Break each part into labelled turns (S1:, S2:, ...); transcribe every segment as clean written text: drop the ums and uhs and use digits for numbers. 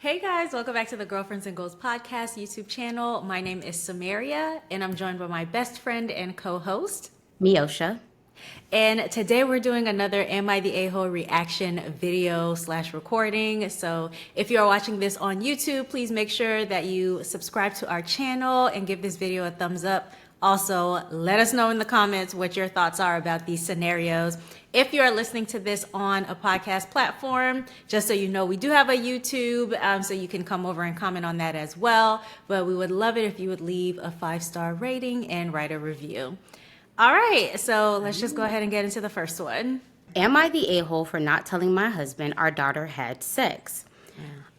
S1: Hey guys, welcome back to the Girlfriends and Goals podcast YouTube channel. My name is Samaria, and I'm joined by my best friend and co-host.
S2: Miosha.
S1: And today we're doing another Am I the A-hole reaction video slash recording. So if you are watching this on YouTube, please make sure that you subscribe to our channel and give this video a thumbs up. Also, let us know in the comments what your thoughts are about these scenarios. If you are listening to this on a podcast platform, just so you know, we do have a YouTube, so you can come over and comment on that as well. But we would love it if you would leave a 5-star rating and write a review. All right, so let's just go ahead and get into the first one.
S2: Am I the a-hole for not telling my husband our daughter had sex?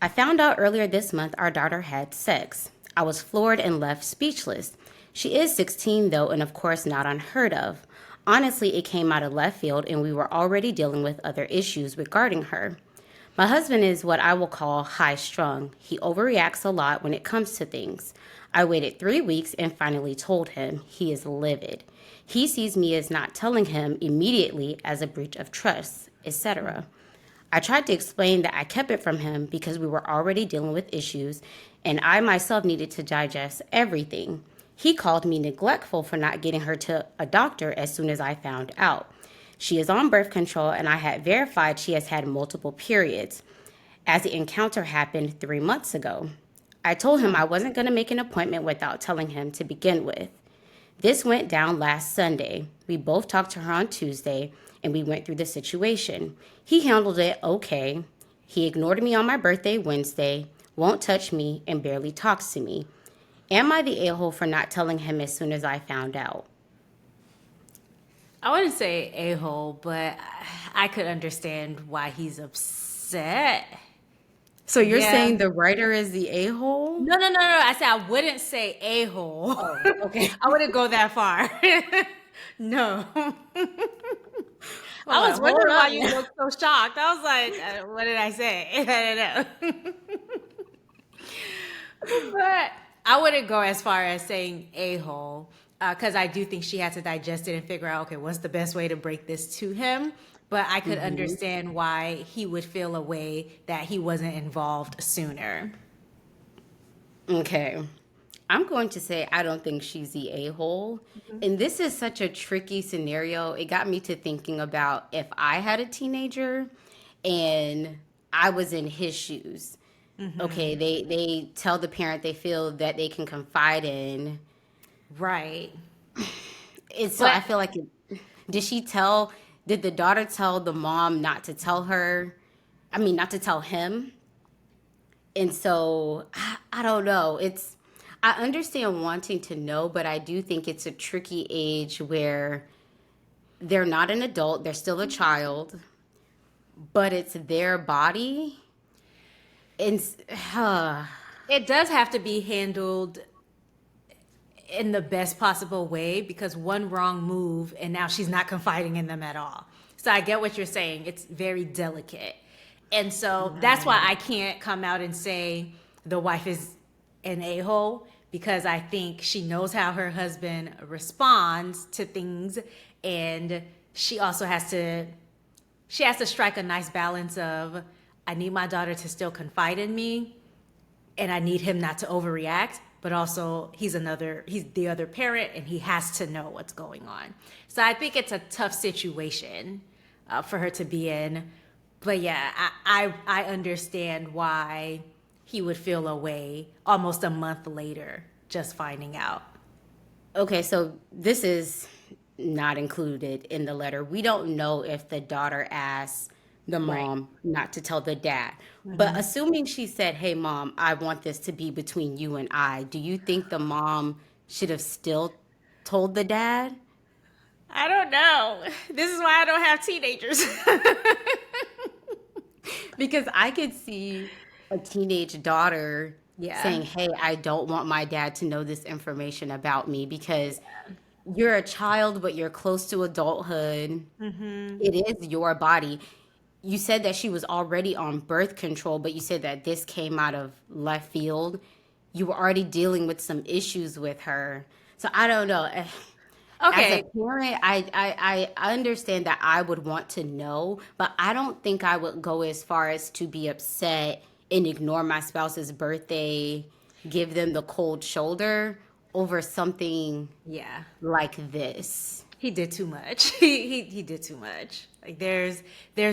S2: I found out earlier this month our daughter had sex. I was floored and left speechless. She is 16 though, and of course not unheard of. Honestly, it came out of left field and we were already dealing with other issues regarding her. My husband is what I will call high-strung. He overreacts a lot when it comes to things. I waited 3 weeks and finally told him. He is livid. He sees me as not telling him immediately as a breach of trust, etc. I tried to explain that I kept it from him because we were already dealing with issues and I myself needed to digest everything. He called me neglectful for not getting her to a doctor as soon as I found out. She is on birth control and I had verified she has had multiple periods, as the encounter happened 3 months ago. I told him I wasn't going to make an appointment without telling him to begin with. This went down last Sunday. We both talked to her on Tuesday and we went through the situation. He handled it okay. He ignored me on my birthday Wednesday, won't touch me, and barely talks to me. Am I the a-hole for not telling him as soon as I found out?
S1: I wouldn't say a-hole, but I could understand why he's upset.
S2: So you're
S1: Yeah.
S2: saying the writer is the a-hole?
S1: No. I said I wouldn't say a-hole.
S2: Oh, okay.
S1: I wouldn't go that far. No. I was
S2: Hold
S1: wondering why
S2: up
S1: you
S2: now.
S1: looked so shocked. I was like, what did I say? I don't know. But I wouldn't go as far as saying a-hole, because I do think she had to digest it and figure out, okay, what's the best way to break this to him? But I could understand why he would feel a way that he wasn't involved sooner.
S2: Okay. I'm going to say I don't think she's the a-hole. And this is such a tricky scenario. It got me to thinking about if I had a teenager and I was in his shoes. Okay, they tell the parent they feel that they can confide in.
S1: Right.
S2: And so
S1: But
S2: I feel like, did the daughter tell the mom not to tell her? I mean, not to tell him? And so I don't know. I understand wanting to know, but I do think it's a tricky age where they're not an adult, they're still a child, but it's their body. And
S1: it does have to be handled in the best possible way, because one wrong move and now she's not confiding in them at all. So I get what you're saying. It's very delicate. And so that's why I can't come out and say the wife is an a-hole, because I think she knows how her husband responds to things, and she also has to strike a nice balance of, I need my daughter to still confide in me and I need him not to overreact, but also he's the other parent and he has to know what's going on. So I think it's a tough situation for her to be in. But yeah, I understand why he would feel a way almost a month later just finding out.
S2: okay, so this is not included in the letter. We don't know if the daughter asked the
S1: Right.
S2: mom not to tell the dad. But assuming she said, "Hey mom, I want this to be between you and I." Do you think the mom should have still told the dad?
S1: I don't know. This is why I don't have teenagers.
S2: Because I could see a teenage daughter
S1: Yeah.
S2: saying, "Hey, I don't want my dad to know this information about me," because you're a child, but you're close to adulthood. It is your body. You said that she was already on birth control, but you said that this came out of left field. You were already dealing with some issues with her. So I don't know. As a
S1: Okay.
S2: parent, I understand that I would want to know, but I don't think I would go as far as to be upset and ignore my spouse's birthday, give them the cold shoulder over something
S1: Yeah.
S2: like this.
S1: He did too much. He did too much. Like there's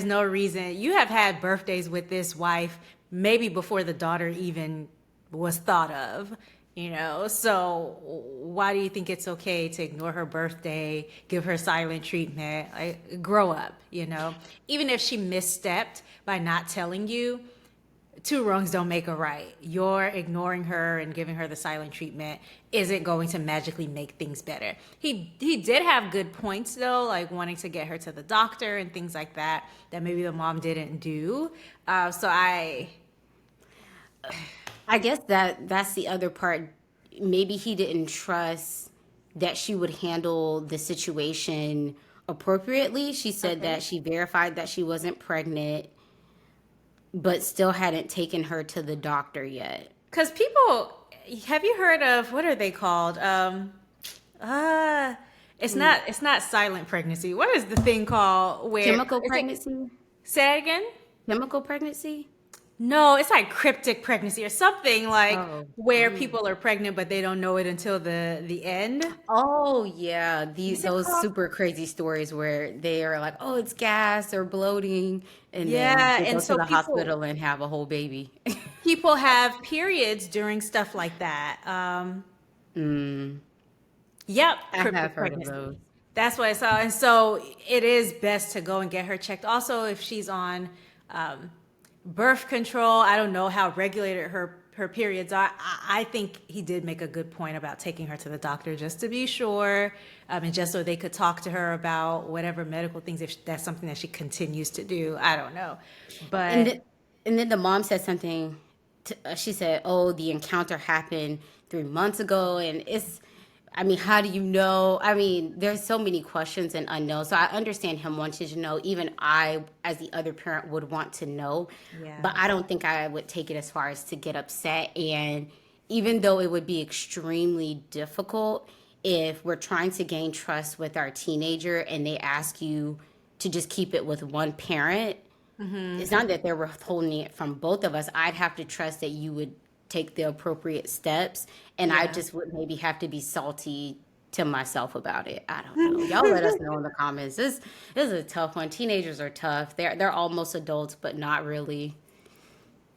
S1: no reason. You have had birthdays with this wife maybe before the daughter even was thought of, you know. So why do you think it's okay to ignore her birthday, give her silent treatment? Like grow up, you know. Even if she misstepped by not telling you, two wrongs don't make a right. Your ignoring her and giving her the silent treatment isn't going to magically make things better. He did have good points though, like wanting to get her to the doctor and things like that that maybe the mom didn't do. So
S2: I guess that's the other part. Maybe he didn't trust that she would handle the situation appropriately. She said
S1: okay.
S2: that she verified that she wasn't pregnant, but still hadn't taken her to the doctor yet.
S1: Because people, have you heard of what are they called? It's not silent pregnancy. What is the thing called where
S2: Chemical
S1: is it?
S2: pregnancy?
S1: Say it again.
S2: Chemical pregnancy?
S1: No, it's like cryptic pregnancy or something like
S2: Oh.
S1: where
S2: Mm.
S1: people are pregnant but they don't know it until the end.
S2: Oh yeah,
S1: Is it
S2: those
S1: called?
S2: super crazy stories where they are like, "Oh, it's gas or bloating," and then
S1: Yeah,
S2: they go
S1: and
S2: to
S1: so
S2: the hospital and have a whole baby.
S1: people have periods during stuff like that.
S2: Mm,
S1: Yep,
S2: I have
S1: cryptic
S2: heard of those.
S1: pregnancy. That's what I saw. And so it is best to go and get her checked. Also, if she's on um, birth control, I don't know how regulated her periods are. I think he did make a good point about taking her to the doctor just to be sure, and just so they could talk to her about whatever medical things, if that's something that she continues to do. I don't know.
S2: And
S1: But
S2: th- and then the mom said something. She said, "Oh, the encounter happened 3 months ago," and it's. I mean, how do you know? I mean, there's so many questions and unknowns. So I understand him wanting to know. Even I, as the other parent, would want to know,
S1: yeah.
S2: but I don't think I would take it as far as to get upset. And even though it would be extremely difficult, if we're trying to gain trust with our teenager and they ask you to just keep it with one parent, it's not that they're withholding it from both of us. I'd have to trust that you would take the appropriate steps, and I
S1: Yeah.
S2: just would maybe have to be salty to myself about it. I don't know. Y'all let us know in the comments. This is a tough one. Teenagers are tough. They're almost adults, but not really.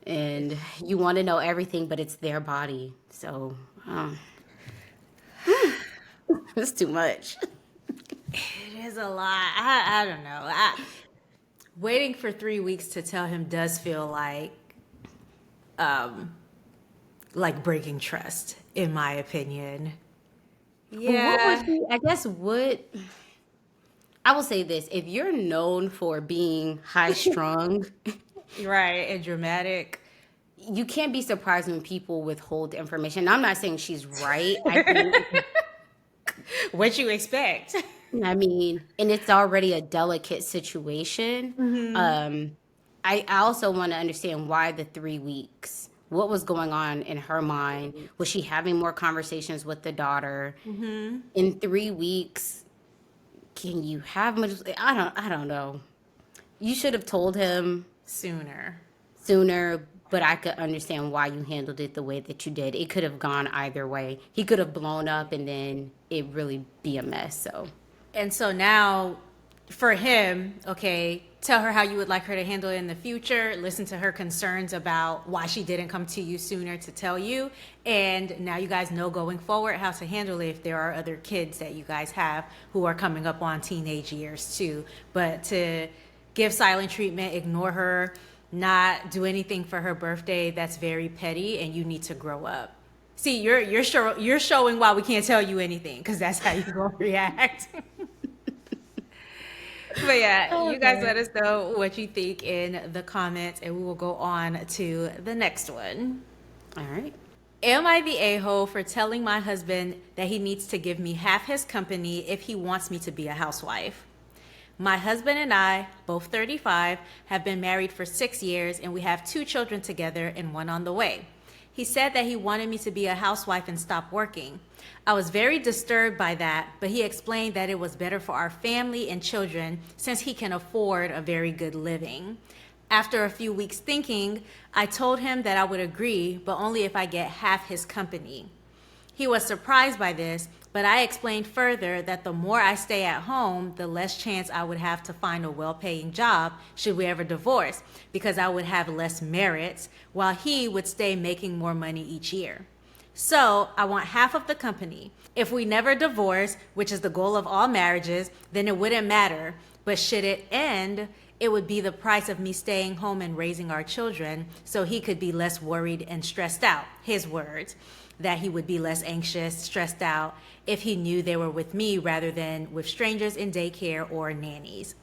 S2: And you want to know everything, but it's their body. So it's too much.
S1: It is a lot. I don't know. Waiting for 3 weeks to tell him does feel like breaking trust, in my opinion.
S2: What would
S1: Yeah,
S2: be? I guess what I will say this: if you're known for being high strung,
S1: right. And dramatic.
S2: you can't be surprised when people withhold information. I'm not saying she's right. I think,
S1: What you expect?
S2: I mean, and it's already a delicate situation. Um, I also want to understand why the 3 weeks. What was going on in her mind? Was she having more conversations with the daughter? In 3 weeks, can you have much? I don't know. You should have told him
S1: Sooner.
S2: sooner, but I could understand why you handled it the way that you did. It could have gone either way. He could have blown up and then it really be a mess. So,
S1: And so now, for him, okay, tell her how you would like her to handle it in the future. Listen to her concerns about why she didn't come to you sooner to tell you. And now you guys know going forward how to handle it if there are other kids that you guys have who are coming up on teenage years too. But to give silent treatment, ignore her, not do anything for her birthday, that's very petty and you need to grow up. See, you're showing why we can't tell you anything because that's how you gonna react. But yeah, you guys
S2: okay.
S1: let us know what you think in the comments, and we will go on to the next one.
S2: All right.
S1: Am I the a-hole for telling my husband that he needs to give me half his company if he wants me to be a housewife? My husband and I, both 35, have been married for 6 years and we have two children together and one on the way. He said that he wanted me to be a housewife and stop working. I was very disturbed by that, but he explained that it was better for our family and children since he can afford a very good living. After a few weeks thinking, I told him that I would agree, but only if I get half his company. He was surprised by this, but I explained further that the more I stay at home, the less chance I would have to find a well paying job should we ever divorce, because I would have less merits, while he would stay making more money each year. So I want half of the company. If we never divorce, which is the goal of all marriages, then it wouldn't matter. But should it end, it would be the price of me staying home and raising our children so he could be less worried and stressed out. His words, that he would be less anxious, stressed out if he knew they were with me rather than with strangers in daycare or nannies.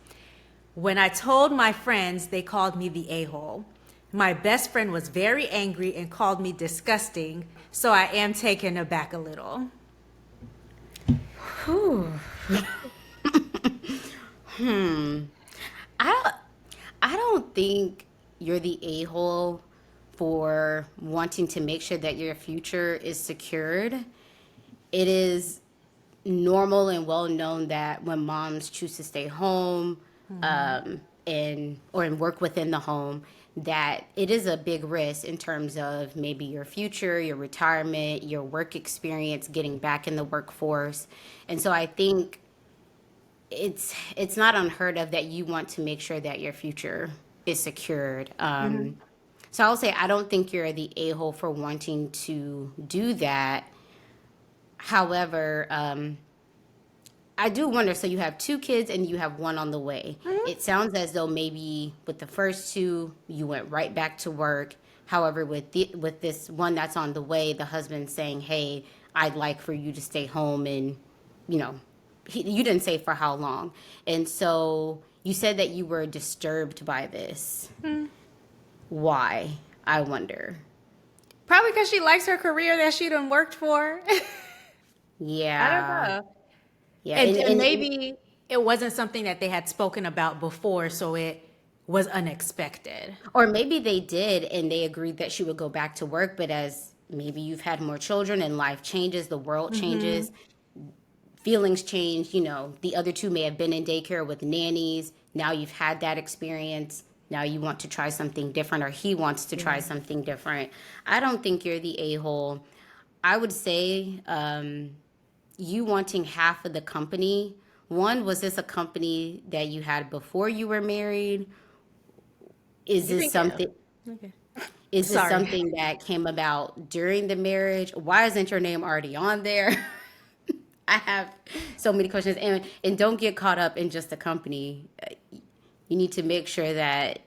S1: When I told my friends, they called me the a-hole. My best friend was very angry and called me disgusting, so I am taken aback a little.
S2: Whew. I don't think you're the a-hole for wanting to make sure that your future is secured. It is normal and well known that when moms choose to stay home and work within the home, that it is a big risk in terms of maybe your future, your retirement, your work experience, getting back in the workforce. And so I think it's not unheard of that you want to make sure that your future is secured. So I'll say I don't think you're the a-hole for wanting to do that. However, I do wonder, so you have two kids and you have one on the way. It sounds as though maybe with the first two, you went right back to work. However, with this one that's on the way, the husband's saying, hey, I'd like for you to stay home, and, you know, you didn't say for how long. And so you said that you were disturbed by this. Why? I wonder.
S1: Probably because she likes her career that she done worked for.
S2: Yeah.
S1: I don't know.
S2: Yeah.
S1: And maybe it wasn't something that they had spoken about before, so it was unexpected.
S2: Or maybe they did and they agreed that she would go back to work, but as maybe you've had more children and life changes, the world changes, feelings change. You know, the other two may have been in daycare with nannies. Now you've had that experience. Now you want to try something different, or he wants to try something different. I don't think you're the a-hole. I would say you wanting half of the company. One, was this a company that you had before you were married? Is
S1: You
S2: this
S1: think
S2: something?
S1: Okay.
S2: Is this
S1: Sorry.
S2: something that came about during the marriage? Why isn't your name already on there? I have so many questions, and don't get caught up in just the company. You need to make sure that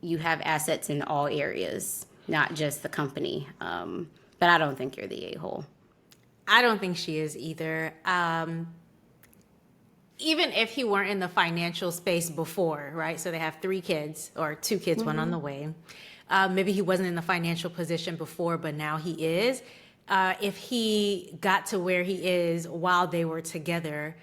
S2: you have assets in all areas, not just the company. But I don't think you're the a-hole.
S1: I don't think she is either. Even if he weren't in the financial space before, right? So they have 3 kids, or 2 kids, one on the way. Maybe he wasn't in the financial position before, but now he is. If he got to where he is while they were together,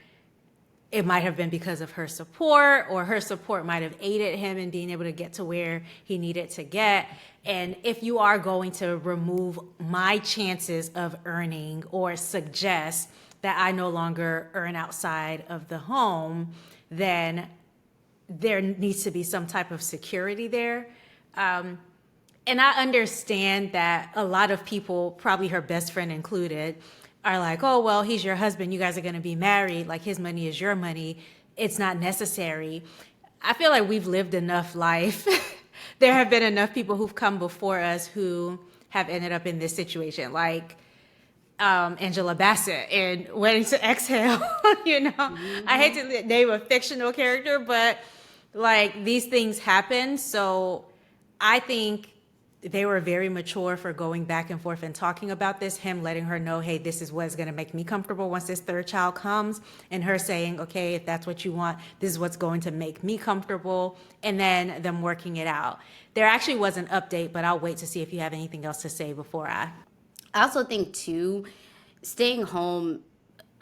S1: it might have been because of her support, or her support might have aided him in being able to get to where he needed to get. And if you are going to remove my chances of earning, or suggest that I no longer earn outside of the home, then there needs to be some type of security there. And I understand that a lot of people, probably her best friend included, are like, oh, well, he's your husband. You guys are going to be married. Like, his money is your money. It's not necessary. I feel like we've lived enough life. There have been enough people who've come before us who have ended up in this situation, like Angela Bassett in Wedding to Exhale. You know, I hate to name a fictional character, but like, these things happen. So I think they were very mature for going back and forth and talking about this, him letting her know, hey, this is what's going to make me comfortable once this 3rd child comes, and her saying, okay, if that's what you want, this is what's going to make me comfortable, and then them working it out. There actually was an update, but I'll wait to see if you have anything else to say before I
S2: also think, too, staying home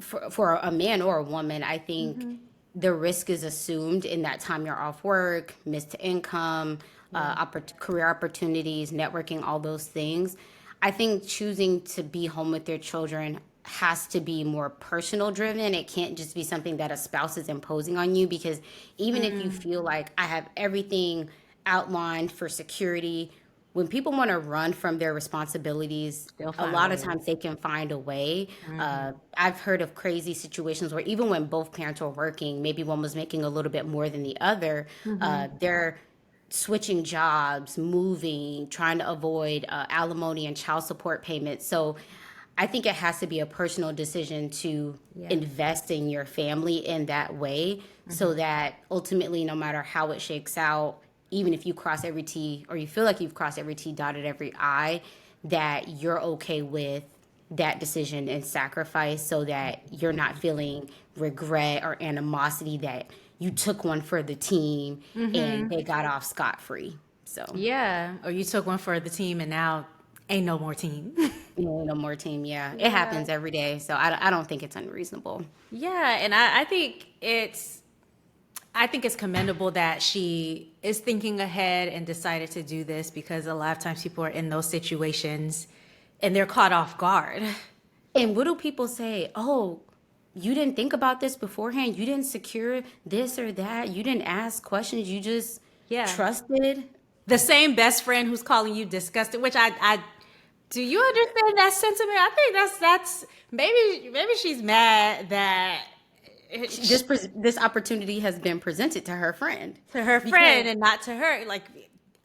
S2: for a man or a woman, I think the risk is assumed in that time you're off work, missed income, career opportunities, networking, all those things. I think choosing to be home with their children has to be more personal driven. It can't just be something that a spouse is imposing on you, because even if you feel like I have everything outlined for security. When people want to run from their responsibilities,
S1: They'll
S2: a
S1: find
S2: lot of
S1: ways.
S2: times they can find a way. I've heard of crazy situations where even when both parents were working, maybe one was making a little bit more than the other, they're switching jobs, moving, trying to avoid alimony and child support payments. So I think it has to be a personal decision to
S1: Yeah.
S2: invest in your family in that way so that ultimately, no matter how it shakes out, even if you cross every T or you feel like you've crossed every T, dotted every I, that you're okay with that decision and sacrifice so that you're not feeling regret or animosity that you took one for the team and they got off scot free. So,
S1: Yeah. Or you took one for the team and now ain't no more team.
S2: no more team. Yeah, it
S1: Yeah.
S2: happens every day. So, I don't think it's unreasonable.
S1: Yeah. And I think it's commendable that she is thinking ahead and decided to do this because a lot of times people are in those situations and they're caught off guard.
S2: And what do people say? Oh, you didn't think about this beforehand. You didn't secure this or that. You didn't ask questions. You just
S1: Yeah.
S2: trusted.
S1: The same best friend who's calling you disgusted, which I do you understand that sentiment? I think that's maybe she's mad that
S2: This opportunity has been presented to her friend
S1: to her
S2: because
S1: friend and not to her. Like,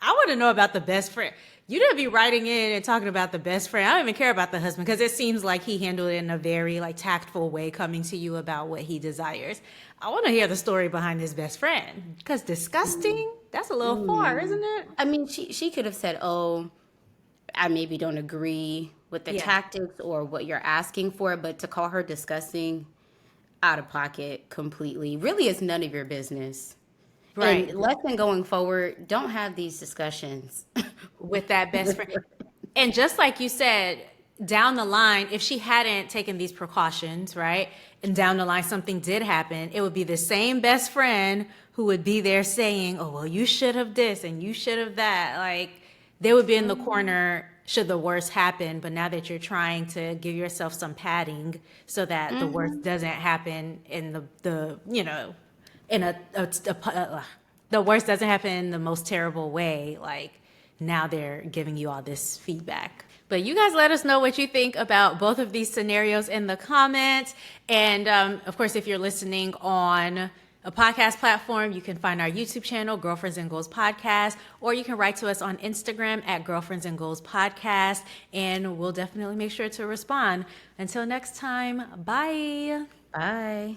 S1: I want to know about the best friend. You didn't be writing in and talking about the best friend. I don't even care about the husband because it seems like he handled it in a very like tactful way, coming to you about what he desires. I want to hear the story behind his best friend because disgusting. That's a little far, isn't it?
S2: I mean, she could have said, "Oh, I maybe don't agree with the
S1: Yeah.
S2: tactics or what you're asking for," but to call her disgusting, out of pocket completely, really is none of your business.
S1: Right.
S2: And lesson going forward, don't have these discussions.
S1: With that best friend. And just like you said, down the line, if she hadn't taken these precautions, right? And down the line something did happen, it would be the same best friend who would be there saying, "Oh, well, you should have this and you should have that." Like they would be in the corner should the worst happen, but now that you're trying to give yourself some padding so that the worst doesn't happen in the in the worst doesn't happen in the most terrible way, like now they're giving you all this feedback. But you guys let us know what you think about both of these scenarios in the comments. And of course, if you're listening on a podcast platform, you can find our YouTube channel, Girlfriends and Goals Podcast, or you can write to us on Instagram at Girlfriends and Goals Podcast, and we'll definitely make sure to respond. Until next time, bye.
S2: Bye.